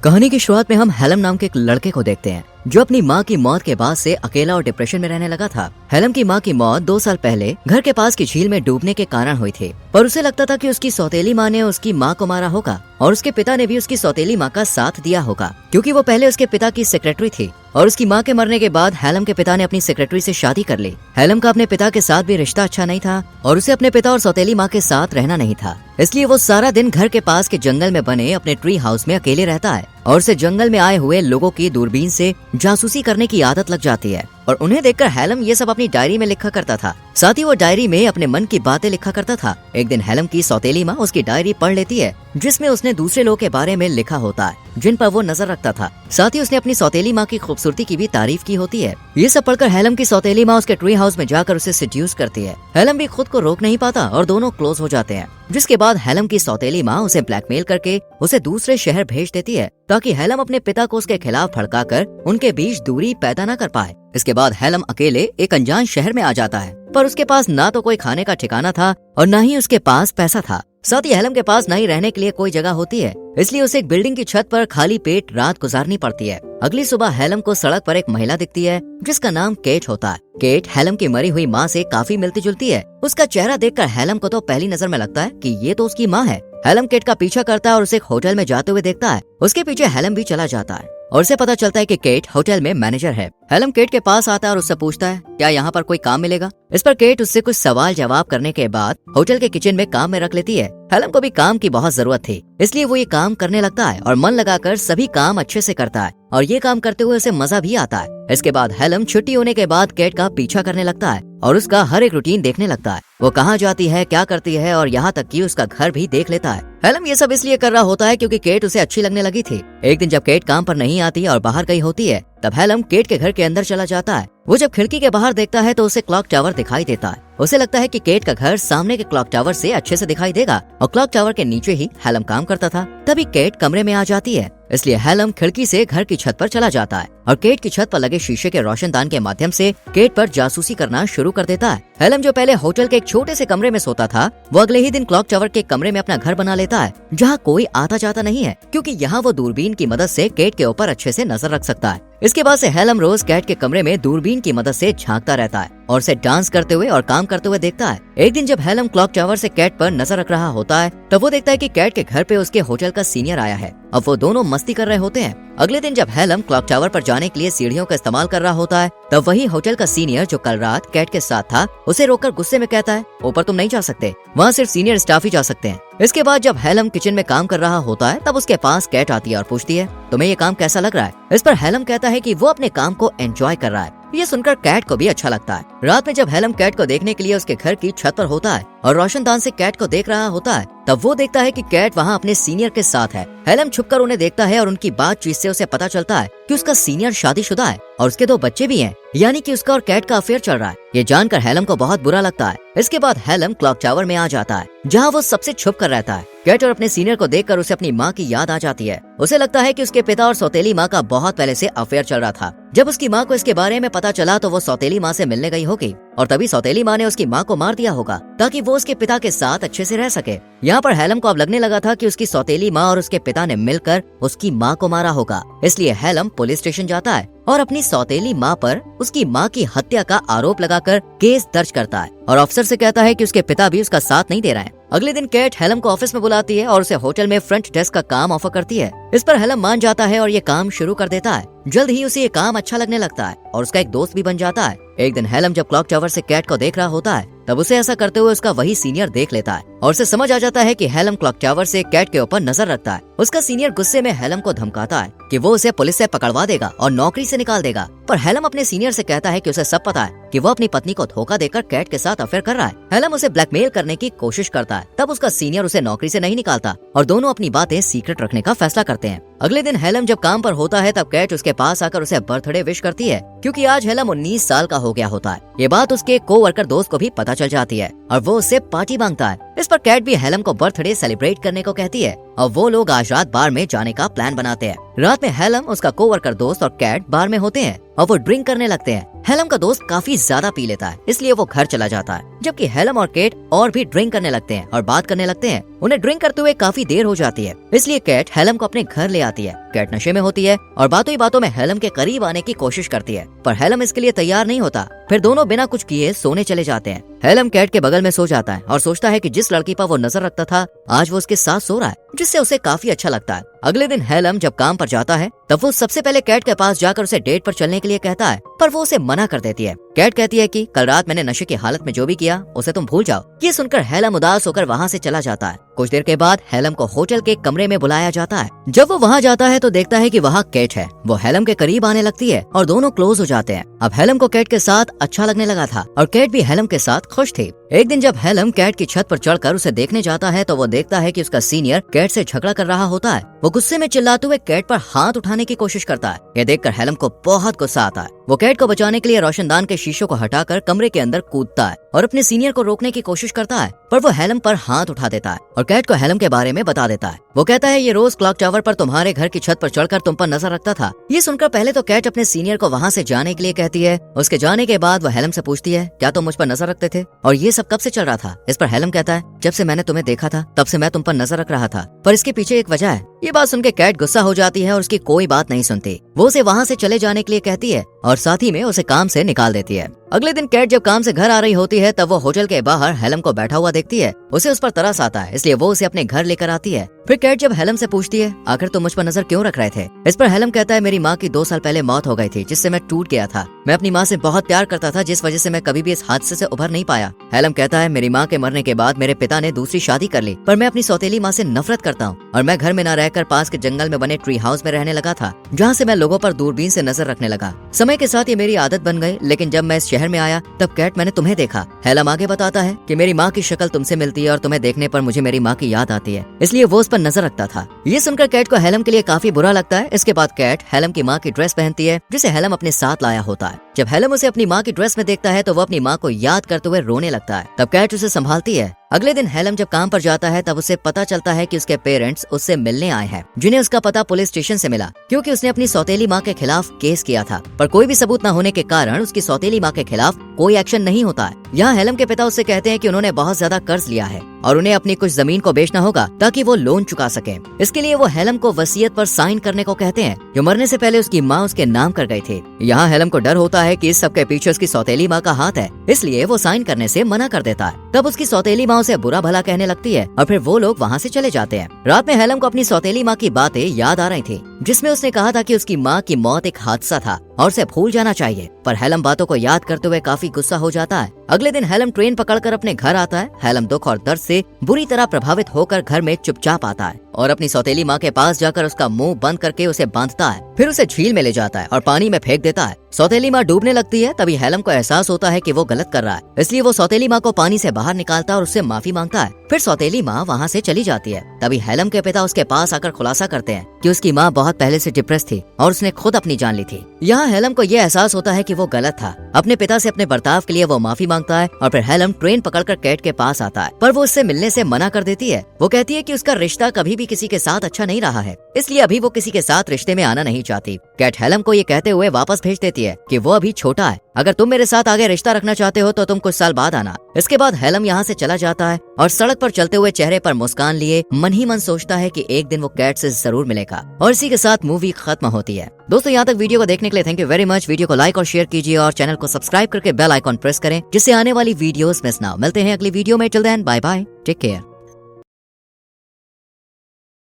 कहानी की शुरुआत में हम हेलम नाम के एक लड़के को देखते हैं जो अपनी माँ की मौत के बाद से अकेला और डिप्रेशन में रहने लगा था। हेलम की माँ की मौत 2 साल पहले घर के पास की झील में डूबने के कारण हुई थी, पर उसे लगता था कि उसकी सौतेली माँ ने उसकी माँ को मारा होगा और उसके पिता ने भी उसकी सौतेली माँ का साथ दिया होगा, क्योंकि वो पहले उसके पिता की सेक्रेटरी थी और उसकी माँ के मरने के बाद हेलम के पिता ने अपनी सेक्रेटरी से शादी कर ली। हेलम का अपने पिता के साथ भी रिश्ता अच्छा नहीं था और उसे अपने पिता और सौतेली माँ के साथ रहना नहीं था, इसलिए वो सारा दिन घर के पास के जंगल में बने अपने ट्री हाउस में अकेले रहता है और उसे जंगल में आए हुए लोगों की दूरबीन से जासूसी करने की आदत लग जाती है और उन्हें देखकर हेलम ये सब अपनी डायरी में लिखा करता था। साथ ही वो डायरी में अपने मन की बातें लिखा करता था। एक दिन हेलम की सौतेली माँ उसकी डायरी पढ़ लेती है जिसमें उसने दूसरे लोगों के बारे में लिखा होता है जिन पर वो नजर रखता था। साथ ही उसने अपनी सौतेली माँ की खूबसूरती की भी तारीफ की होती है। ये सब पढ़कर हेलम की सौतेली माँ उसके ट्री हाउस में जाकर उसे सेड्यूस करती है। हेलम भी खुद को रोक नहीं पाता और दोनों क्लोज हो जाते हैं, जिसके बाद हेलम की सौतेली माँ उसे ब्लैकमेल करके उसे दूसरे शहर भेज देती है ताकि हेलम अपने पिता को उसके खिलाफ भड़काकर उनके बीच दूरी पैदा न कर पाए। इसके बाद हेलम अकेले एक अनजान शहर में आ जाता है, पर उसके पास ना तो कोई खाने का ठिकाना था और न ही उसके पास पैसा था। साथ ही हेलम के पास न ही रहने के लिए कोई जगह होती है, इसलिए उसे एक बिल्डिंग की छत पर खाली पेट रात गुजारनी पड़ती है। अगली सुबह हेलम को सड़क पर एक महिला दिखती है जिसका नाम केट होता है। केट हेलम की मरी हुई माँ से काफी मिलती जुलती है। उसका चेहरा देखकर हेलम को तो पहली नजर में लगता है कि ये तो उसकी माँ है। हेलम केट का पीछा करता है और उसे एक होटल में जाते हुए देखता है। उसके पीछे हेलम भी चला जाता है और उसे पता चलता है कि केट होटल में मैनेजर है। हेलम केट के पास आता है और उससे पूछता है क्या यहाँ पर कोई काम मिलेगा। इस पर केट उससे कुछ सवाल जवाब करने के बाद होटल के किचन में काम में रख लेती है। हेलम को भी काम की बहुत जरूरत थी, इसलिए वो ये काम करने लगता है और मन लगाकर सभी काम अच्छे से करता है और ये काम करते हुए उसे मजा भी आता है। इसके बाद हेलम छुट्टी होने के बाद केट का पीछा करने लगता है और उसका हर एक रूटीन देखने लगता है। वो कहाँ जाती है, क्या करती है और यहाँ तक कि उसका घर भी देख लेता है। हेलम ये सब इसलिए कर रहा होता है क्योंकि केट उसे अच्छी लगने लगी थी। एक दिन जब केट काम पर नहीं आती और बाहर गई होती है तब हेलम केट के घर के अंदर चला जाता है। वो जब खिड़की के बाहर देखता है तो उसे क्लॉक टावर दिखाई देता है। उसे लगता है कि केट का घर सामने के क्लॉक टावर से अच्छे से दिखाई देगा और क्लॉक टावर के नीचे ही हेलम काम करता था। तभी केट कमरे में आ जाती है, इसलिए हेलम खिड़की से घर की छत पर चला जाता है और केट की छत पर लगे शीशे के रोशनदान के माध्यम से केट पर जासूसी करना शुरू कर देता है। हेलम जो पहले होटल के एक छोटे से कमरे में सोता था वो अगले ही दिन क्लॉक टावर के कमरे में अपना घर बना लेता है, जहाँ कोई आता जाता नहीं है, क्योंकि यहाँ वो दूरबीन की मदद से केट के ऊपर अच्छे से नजर रख सकता है। इसके बाद से हेलम रोज केट के कमरे में दूरबीन की मदद से झांकता रहता है और उसे डांस करते हुए और काम करते हुए देखता है। एक दिन जब हेलम क्लॉक टावर से केट पर नजर रख रहा होता है तब वो देखता है कि केट के घर पे उसके होटल का सीनियर आया है। अब वो दोनों मस्ती कर रहे होते हैं। अगले दिन जब हेलम क्लॉक टावर पर जाने के लिए सीढ़ियों का इस्तेमाल कर रहा होता है तब वही होटल का सीनियर जो कल रात केट के साथ था उसे रोककर गुस्से में कहता है ऊपर तुम नहीं जा सकते, वहाँ सिर्फ सीनियर स्टाफ ही जा सकते हैं। इसके बाद जब हेलम किचन में काम कर रहा होता है तब उसके पास केट आती है और पूछती है तुम्हें ये काम कैसा लग रहा है। इस पर हेलम कहता है कि वो अपने काम को एंजॉय कर रहा है। ये सुनकर कैट को भी अच्छा लगता है। रात में जब हेलम कैट को देखने के लिए उसके घर की छत पर होता है और रोशनदान से कैट को देख रहा होता है तब वो देखता है कि कैट वहाँ अपने सीनियर के साथ है। हेलम छुपकर उन्हें देखता है और उनकी बातचीत से उसे पता चलता है कि उसका सीनियर शादीशुदा है और उसके 2 बच्चे भी हैं, यानी कि उसका और कैट का अफेयर चल रहा है। ये जानकर हेलम को बहुत बुरा लगता है। इसके बाद हेलम क्लॉक टावर में आ जाता है जहाँ वो सबसे छुप कर रहता है। कैट और अपने सीनियर को देखकर उसे अपनी माँ की याद आ जाती है। उसे लगता है कि उसके पिता और सौतेली माँ का बहुत पहले से अफेयर चल रहा था। जब उसकी माँ को इसके बारे में पता चला तो वो सौतेली माँ से मिलने गई होगी और तभी सौतेली माँ ने उसकी माँ को मार दिया होगा ताकि वो उसके पिता के साथ अच्छे से रह सके। यहाँ पर हेलम को अब लगने लगा था कि उसकी सौतेली माँ और उसके पिता ने मिलकर उसकी माँ को मारा होगा, इसलिए हेलम पुलिस स्टेशन जाता है और अपनी सौतेली माँ पर उसकी माँ की हत्या का आरोप लगाकर केस दर्ज करता है और अफसर से कहता है कि उसके पिता भी उसका साथ नहीं दे रहे हैं। अगले दिन केट हेलम को ऑफिस में बुलाती है और उसे होटल में फ्रंट डेस्क का काम ऑफर करती है। इस पर हेलम मान जाता है और ये काम शुरू कर देता है। जल्द ही उसे ये काम अच्छा लगने लगता है और उसका एक दोस्त भी बन जाता है। एक दिन हेलम जब क्लॉक टावर से कैट को देख रहा होता है तब उसे ऐसा करते हुए उसका वही सीनियर देख लेता है और उसे समझ आ जाता है कि हेलम क्लॉक टावर से कैट के ऊपर नजर रखता है। उसका सीनियर गुस्से में हेलम को धमकाता है कि वो उसे पुलिस से पकड़वा देगा और नौकरी से निकाल देगा, पर हेलम अपने सीनियर से कहता है कि उसे सब पता है कि वो अपनी पत्नी को धोखा देकर कैट के साथ अफेयर कर रहा है। हेलम उसे ब्लैकमेल करने की कोशिश करता है, तब उसका सीनियर उसे नौकरी से नहीं निकालता और दोनों अपनी बातें सीक्रेट रखने का फैसला करते हैं। अगले दिन हेलम जब काम पर होता है तब कैट उसके पास आकर उसे बर्थडे विश करती है, क्योंकि आज हेलम 19 साल का हो गया होता है। ये बात उसके को-वर्कर दोस्त को भी पता चल जाती है और वो उससे पार्टी मांगता है। इस पर कैट भी हेलम को बर्थडे सेलिब्रेट करने को कहती है और वो लोग आज रात बार में जाने का प्लान बनाते हैं। रात में हेलम, उसका को-वर्कर दोस्त और कैट बार में होते हैं और वो ड्रिंक करने लगते हैं। हेलम का दोस्त काफी ज्यादा पी लेता है, इसलिए वो घर चला जाता है। जबकि हेलम और केट और भी ड्रिंक करने लगते हैं और बात करने लगते हैं। उन्हें ड्रिंक करते हुए काफी देर हो जाती है, इसलिए केट हेलम को अपने घर ले आती है। केट नशे में होती है और बातों ही बातों में हेलम के करीब आने की कोशिश करती है, पर हेलम इसके लिए तैयार नहीं होता। फिर दोनों बिना कुछ किए सोने चले जाते हैं। हेलम केट के बगल में सो जाता है और सोचता है कि जिस लड़की पर वो नजर रखता था आज वो उसके साथ सो रहा है, जिससे उसे काफी अच्छा लगता है। अगले दिन हेलम जब काम पर जाता है तब वो सबसे पहले केट के पास जाकर उसे डेट पर चलने के लिए कहता है, पर वो उसे मना कर देती है। केट कहती है कि कल रात मैंने नशे की हालत में जो भी किया उसे तुम भूल जाओ। ये सुनकर हेलम उदास होकर वहाँ से चला जाता है। कुछ देर के बाद हेलम को होटल के कमरे में बुलाया जाता है। जब वो वहाँ जाता है तो देखता है कि वहाँ केट है। वो हेलम के करीब आने लगती है और दोनों क्लोज हो जाते हैं। अब हेलम को केट के साथ अच्छा लगने लगा था और केट भी हेलम के साथ खुश थी। एक दिन जब हेलम केट की छत पर चढ़कर उसे देखने जाता है तो वो देखता है कि उसका सीनियर केट से झगड़ा कर रहा होता है। वो गुस्से में चिल्लाते हुए केट पर हाथ उठाने की कोशिश करता है। यह देखकर हेलम को बहुत गुस्सा आता है। वो केट को बचाने के लिए रोशनदान के शीशों को हटाकर कमरे के अंदर कूदता है और अपने सीनियर को रोकने की कोशिश करता है, पर वो हेलम पर हाथ उठा देता है और केट को हेलम के बारे में बता देता है। वो कहता है ये रोज क्लॉक टावर पर तुम्हारे घर की छत पर चढ़कर तुम पर नजर रखता था। ये सुनकर पहले तो केट अपने सीनियर को वहाँ से जाने के लिए कहती है। उसके जाने के बाद वो हेलम से पूछती है, क्या तुम मुझ पर नजर रखते थे और ये सब कब से चल रहा था? इस पर हेलम कहता है, जब से मैंने तुम्हें देखा था तब से मैं तुम पर नजर रख रहा था, पर इसके पीछे एक वजह है। ये बात सुनकर केट गुस्सा हो जाती है और उसकी कोई बात नहीं सुनती। वो उसे वहाँ से चले जाने के लिए कहती है और साथ ही में उसे काम से निकाल देती है। अगले दिन केट जब काम से घर आ रही होती है तब वो होटल के बाहर हेलम को बैठा हुआ देखती है। उसे उस पर तरस आता है, इसलिए वो उसे अपने घर लेकर आती है। फिर केट जब हेलम से पूछती है, आखिर तुम मुझ पर नजर क्यों रख रहे थे? इस पर हेलम कहता है, मेरी माँ की 2 साल पहले मौत हो गई थी, जिससे मैं टूट गया था। मैं अपनी माँ से बहुत प्यार करता था, जिस वजह से मैं कभी भी इस हादसे से उभर नहीं पाया। हेलम कहता है, मेरी माँ के मरने के बाद मेरे पिता ने दूसरी शादी कर ली, पर मैं अपनी सौतेली माँ से नफरत करता हूँ और मैं घर में न रहकर पास के जंगल में बने ट्री हाउस में रहने लगा था, जहाँ से मैं लोगों पर दूरबीन से नजर रखने लगा। समय के साथ ये मेरी आदत बन गई, लेकिन जब मैं इस शहर में आया तब केट मैंने तुम्हें देखा। हेलम आगे बताता है कि मेरी माँ की शक्ल तुमसे मिलती है और तुम्हें देखने पर मुझे मेरी माँ की याद आती है, इसलिए वो उस पर नजर रखता था। ये सुनकर केट को हेलम के लिए काफी बुरा लगता है। इसके बाद केट हेलम की माँ की ड्रेस पहनती है, जिसे हेलम अपने साथ लाया होता है। जब हेलम उसे अपनी माँ की ड्रेस में देखता है तो वो अपनी माँ को याद करते हुए रोने लगता है। तब केट उसे संभालती है। अगले दिन हेलम जब काम पर जाता है तब उसे पता चलता है कि उसके पेरेंट्स उससे मिलने आए हैं, जिन्हें उसका पता पुलिस स्टेशन से मिला, क्योंकि उसने अपनी सौतेली माँ के खिलाफ केस किया था, पर कोई भी सबूत न होने के कारण उसकी सौतेली माँ के खिलाफ कोई एक्शन नहीं होता है। यहाँ हेलम के पिता उससे कहते हैं कि उन्होंने बहुत ज्यादा कर्ज लिया है और उन्हें अपनी कुछ जमीन को बेचना होगा ताकि वो लोन चुका सके। इसके लिए वो हेलम को वसीयत पर साइन करने को कहते हैं, जो मरने से पहले उसकी माँ उसके नाम कर गई थी। यहाँ हेलम को डर होता है कि इस सब के पीछे उसकी सौतेली माँ का हाथ है, इसलिए वो साइन करने से मना कर देता है। तब उसकी सौतेली माँ उसे बुरा भला कहने लगती है और फिर वो लोग वहाँ से चले जाते हैं। रात में हेलम को अपनी सौतेली माँ की बातें याद आ रही थी, जिसमें उसने कहा था कि उसकी माँ की मौत एक हादसा था और उसे भूल जाना चाहिए, पर हेलम बातों को याद करते हुए काफी गुस्सा हो जाता है। अगले दिन हेलम ट्रेन पकड़कर अपने घर आता है। हेलम दुख और दर्द से बुरी तरह प्रभावित होकर घर में चुपचाप आता है और अपनी सौतेली माँ के पास जाकर उसका मुंह बंद करके उसे बांधता है। फिर उसे झील में ले जाता है और पानी में फेंक देता है। सौतेली माँ डूबने लगती है। तभी हेलम को एहसास होता है कि वो गलत कर रहा है, इसलिए वो सौतेली माँ को पानी से बाहर निकालता है और उससे माफी मांगता है। फिर सौतेली माँ वहाँ से चली जाती है। तभी हेलम के पिता उसके पास आकर खुलासा करते हैं कि उसकी माँ बहुत पहले से डिप्रेस थी और उसने खुद अपनी जान ली थी। यहाँ हेलम को यह एहसास होता है कि वो गलत था। अपने पिता से अपने बर्ताव के लिए वो माफी मांगता है और फिर हेलम ट्रेन पकड़कर केट के पास आता है, पर वो उससे मिलने से मना कर देती है। वो कहती है कि उसका रिश्ता कभी भी किसी के साथ अच्छा नहीं रहा है, इसलिए अभी वो किसी के साथ रिश्ते में आना नहीं चाहती। केट हेलम को ये कहते हुए वापस भेज देती है कि वो अभी छोटा है, अगर तुम मेरे साथ आगे रिश्ता रखना चाहते हो तो तुम कुछ साल बाद आना। इसके बाद हेलम यहाँ से चला जाता है और सड़क पर चलते हुए चेहरे पर मुस्कान लिए मन ही मन सोचता है कि एक दिन वो केट से जरूर मिलेगा। और इसी के साथ मूवी खत्म होती है। दोस्तों, यहाँ तक वीडियो को देखने के लिए thank you very much. Video को लाइक और शेयर कीजिए और चैनल को सब्सक्राइब करके बेल आइकॉन प्रेस करें, जिससे आने वाली वीडियोस मिस ना हो। मिलते हैं अगली वीडियो में। Till then bye bye, take care.